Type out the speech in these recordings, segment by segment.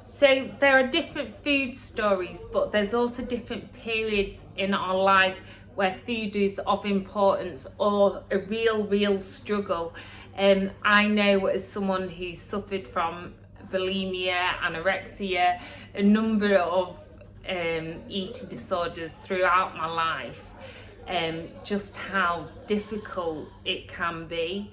So there are different food stories, but there's also different periods in our life where food is of importance or a real struggle. I know as someone who suffered from bulimia, anorexia, a number of eating disorders throughout my life, just how difficult it can be.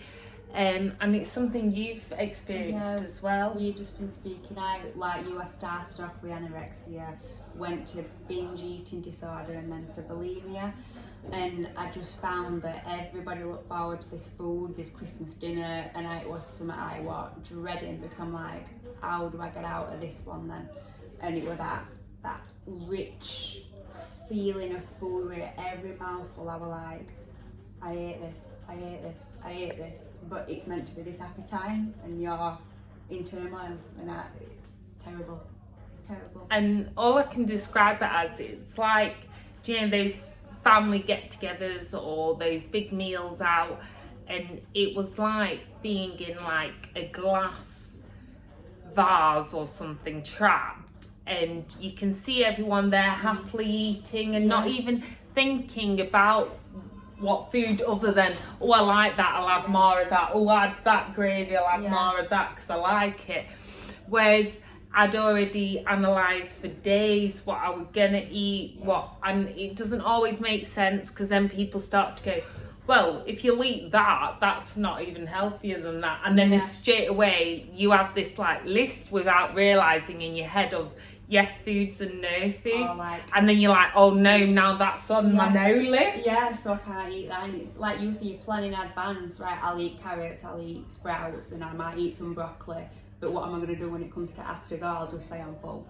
And it's something you've experienced as well. You've just been speaking out like you. I started off with anorexia, went to binge-eating disorder and then to bulimia, and I just found that everybody looked forward to this food, this Christmas dinner, and it was something I was dreading because I'm like, how do I get out of this one then? And it was that rich feeling of food where every mouthful I was like, I ate this, I ate this, I ate this, but it's meant to be this happy time and you're in turmoil and terrible. And all I can describe it as, it's like, do you know those family get-togethers or those big meals out, and it was like being in like a glass vase or something trapped, and you can see everyone there happily eating and not even thinking about what food other than, oh, I like that, I'll have more of that, oh, add that gravy, I'll have more of that because I like it. Whereas I'd already analysed for days what I was gonna eat, and it doesn't always make sense because then people start to go, well, if you'll eat that, that's not even healthier than that. And then straight away you have this like list without realising in your head of yes foods and no foods, and then you're like, oh no, now that's on my no list. Yeah, so I can't eat that. And it's like you say, you plan in advance, right? I'll eat carrots, I'll eat sprouts, and I might eat some broccoli. But what am I going to do when it comes to afters? Oh, I'll just say I'm full.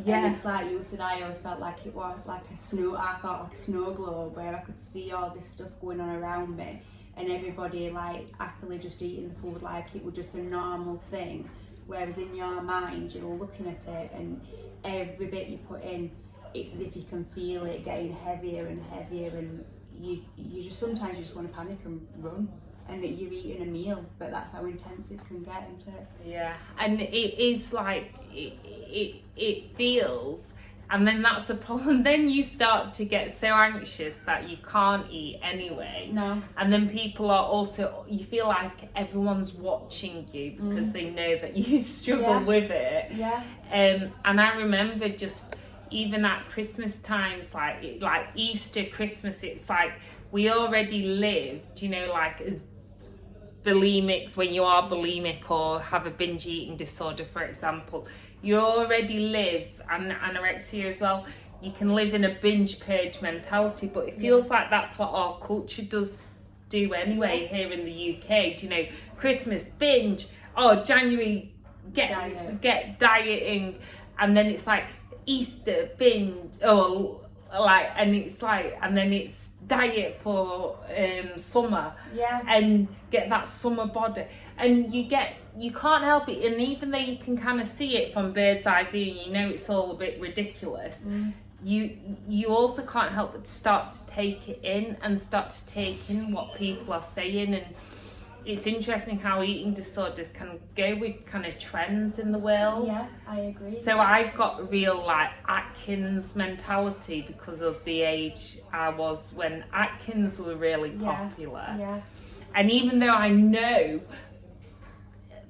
Yeah. And it's like you said, I always felt like it was like a snow globe where I could see all this stuff going on around me, and everybody like happily just eating the food like it was just a normal thing. Whereas in your mind, you're looking at it, and every bit you put in, it's as if you can feel it getting heavier and heavier, and you just sometimes you just want to panic and run. And that you're eating a meal, but that's how intense it can get, isn't it? Yeah, and it is like it feels, and then that's the problem. Then you start to get so anxious that you can't eat anyway. No. And then people are also, you feel like everyone's watching you because they know that you struggle with it. Yeah. And I remember just even at Christmas times, like Easter, Christmas, it's like we already lived, you know, like as bulimics, when you are bulimic or have a binge eating disorder, for example, you already live, and anorexia as well, you can live in a binge purge mentality, but it feels like that's what our culture does do anyway here in the UK. Do you know, Christmas binge, January get dieting, and then it's like Easter binge, and it's like, and then it's diet for summer, and get that summer body, and you can't help it. And even though you can kind of see it from bird's eye view, and you know it's all a bit ridiculous, you also can't help but start to take it in and start to take in what people are saying. And it's interesting how eating disorders can go with kind of trends in the world. Yeah, I agree. So I've got real like Atkins mentality because of the age I was when Atkins were really popular. Yeah. And even though I know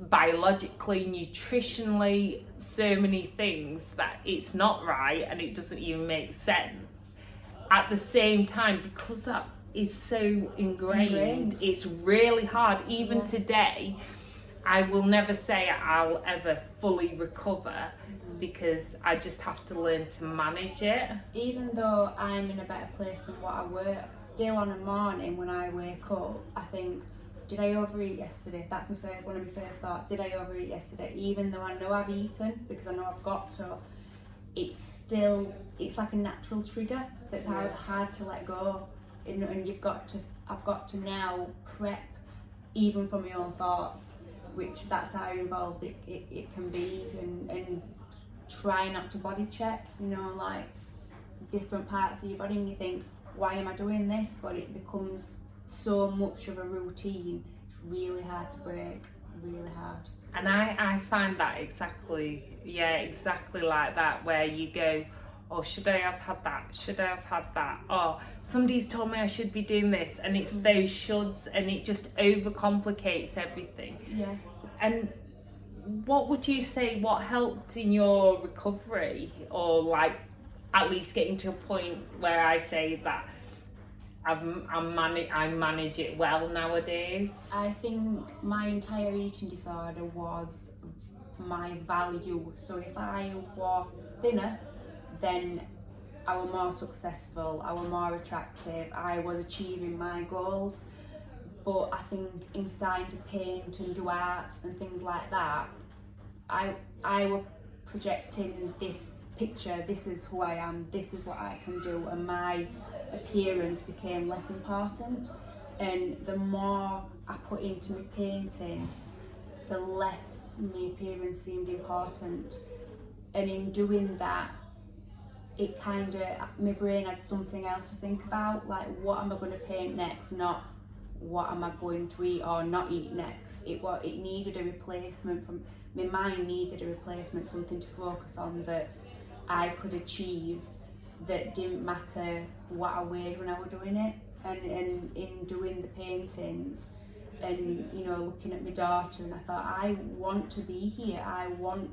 biologically, nutritionally, so many things that it's not right and it doesn't even make sense, at the same time, because that is so ingrained, it's really hard. Even today, I will never say I'll ever fully recover because I just have to learn to manage it. Even though I'm in a better place than what I were, still on a morning when I wake up, I think, did I overeat yesterday? That's one of my first thoughts. Did I overeat yesterday? Even though I know I've eaten, because I know I've got to, it's like a natural trigger that's hard to let go. And I've got to now prep even for my own thoughts, which that's how involved it can be, and try not to body check, you know, like different parts of your body, and you think, why am I doing this? But it becomes so much of a routine, it's really hard to break, really hard. And I find that exactly like that, where you go, oh, should I have had that? Should I have had that? Oh, somebody's told me I should be doing this. And it's those shoulds, and it just overcomplicates everything. Yeah. And what would you say, what helped in your recovery, or like at least getting to a point where I say that I manage it well nowadays? I think my entire eating disorder was my value. So if I were thinner, then I was more successful, I was more attractive, I was achieving my goals. But I think in starting to paint and do art and things like that, I was projecting this picture, this is who I am, this is what I can do, and my appearance became less important. And the more I put into my painting, the less my appearance seemed important. And in doing that, it kind of, my brain had something else to think about, like what am I going to paint next, not what am I going to eat or not eat next. It needed a replacement. From my mind needed a replacement, something to focus on that I could achieve, that didn't matter what I weighed when I was doing it. And in doing the paintings and, you know, looking at my daughter, and I thought, I want to be here, I want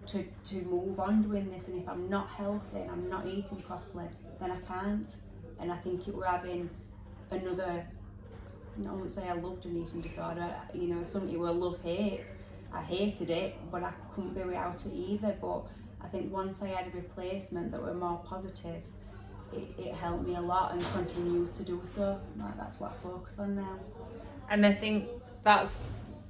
to move on doing this, and if I'm not healthy and I'm not eating properly, then I can't. And I think it were having another, I wouldn't say I loved an eating disorder, you know, something where love-hate. I hated it, but I couldn't be without it either. But I think once I had a replacement that were more positive, it helped me a lot and continues to do so. Like, that's what I focus on now. And I think that's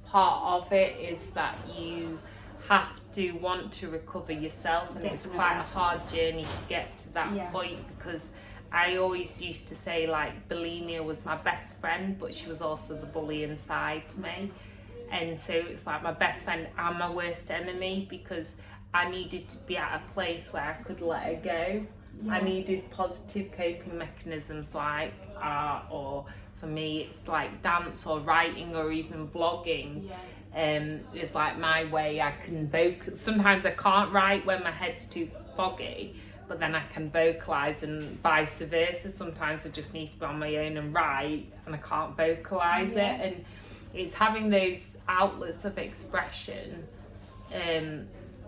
part of it, is that you have to want to recover yourself, and it's quite a hard journey to get to that point, because I always used to say, like, bulimia was my best friend, but she was also the bully inside me. And so it's like my best friend and my worst enemy, because I needed to be at a place where I could let her go. I needed positive coping mechanisms like art, or for me it's like dance or writing or even vlogging. It's like my way I can sometimes I can't write when my head's too foggy, but then I can vocalise, and vice versa. Sometimes I just need to be on my own and write, and I can't vocalise it. And it's having those outlets of expression,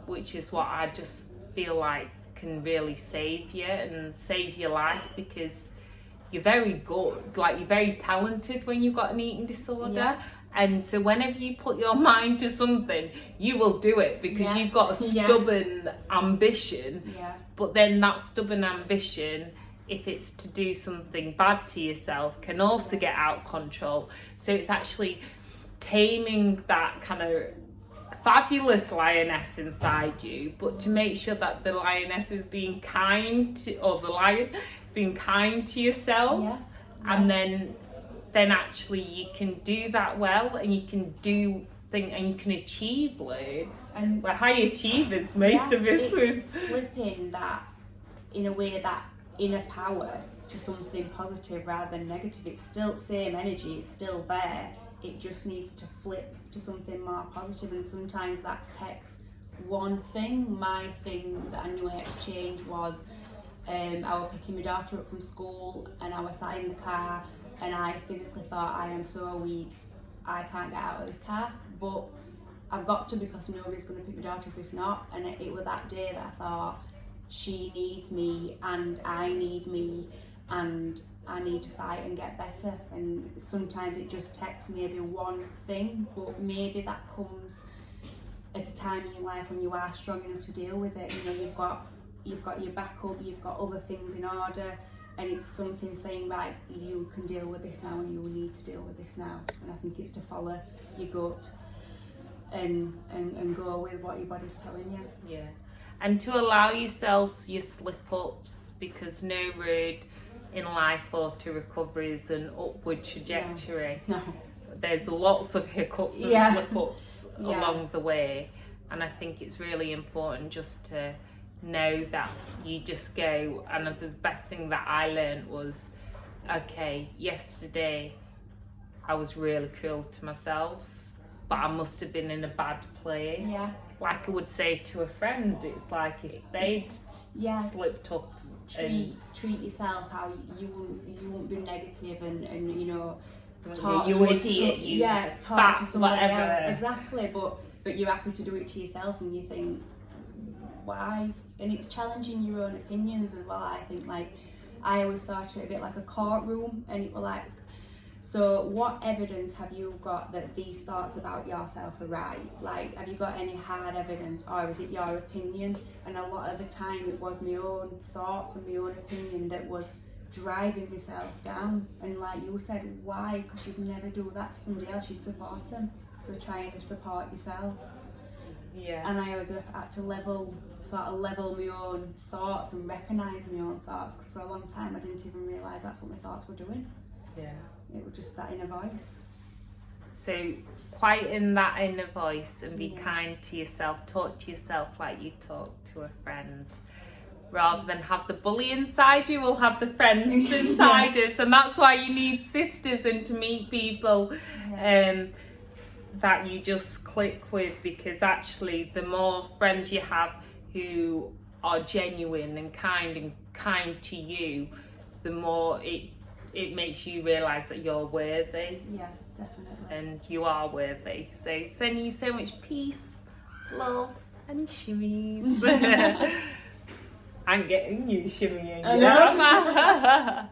which is what I just feel like can really save you and save your life, because you're very good, like you're very talented when you've got an eating disorder. And so whenever you put your mind to something, you will do it, because you've got a stubborn ambition. But then that stubborn ambition, if it's to do something bad to yourself, can also get out of control. So it's actually taming that kind of fabulous lioness inside you, but to make sure that the lioness is being kind to, or the lion is being kind to yourself. And then actually you can do that well, and you can do things, and you can achieve loads. And we're high achievers, most of us. It's flipping that in a way, that inner power to something positive rather than negative. It's still same energy, it's still there. It just needs to flip to something more positive, and sometimes that takes one thing. My thing that I knew I had to change was I was picking my daughter up from school, and I was sat in the car, and I physically thought, I am so weak, I can't get out of this car, but I've got to, because nobody's going to pick my daughter up if not. And it was that day that I thought, she needs me and I need me, and I need to fight and get better. And sometimes it just takes maybe one thing, but maybe that comes at a time in your life when you are strong enough to deal with it. You know, you've got your backup, you've got other things in order, and it's something saying, right, you can deal with this now, and you need to deal with this now. And I think it's to follow your gut and go with what your body's telling you. And to allow yourself your slip-ups, because no road in life or to recovery is an upward trajectory. No. There's lots of hiccups and slip-ups along the way, and I think it's really important just to know that you just go. And the best thing that I learned was, okay, yesterday I was really cruel to myself, but I must have been in a bad place. Yeah. Like I would say to a friend, it's like if they'd slipped up. Treat yourself how you won't be negative and you know, talk you idiot, talk to somebody whatever. else. Exactly, but you're happy to do it to yourself, and you think, why? And it's challenging your own opinions as well. I think, like, I always thought it a bit like a courtroom, and it was like, so what evidence have you got that these thoughts about yourself are right? Like, have you got any hard evidence, or is it your opinion? And a lot of the time it was my own thoughts and my own opinion that was driving myself down. And like you said, why? Because you'd never do that to somebody else, you'd support them. So try and support yourself. Yeah. And I always had to level my own thoughts and recognise my own thoughts, because for a long time I didn't even realise that's what my thoughts were doing. Yeah. It was just that inner voice. So quieten that inner voice and be kind to yourself. Talk to yourself like you talk to a friend. Rather than have the bully inside you, we'll have the friends inside us. And that's why you need sisters and to meet people that you just click with, because actually the more friends you have who are genuine and kind to you, the more it makes you realise that you're worthy. Yeah, definitely. And you are worthy. So sending you so much peace, love and shimmies. I'm getting you shimmying. I know.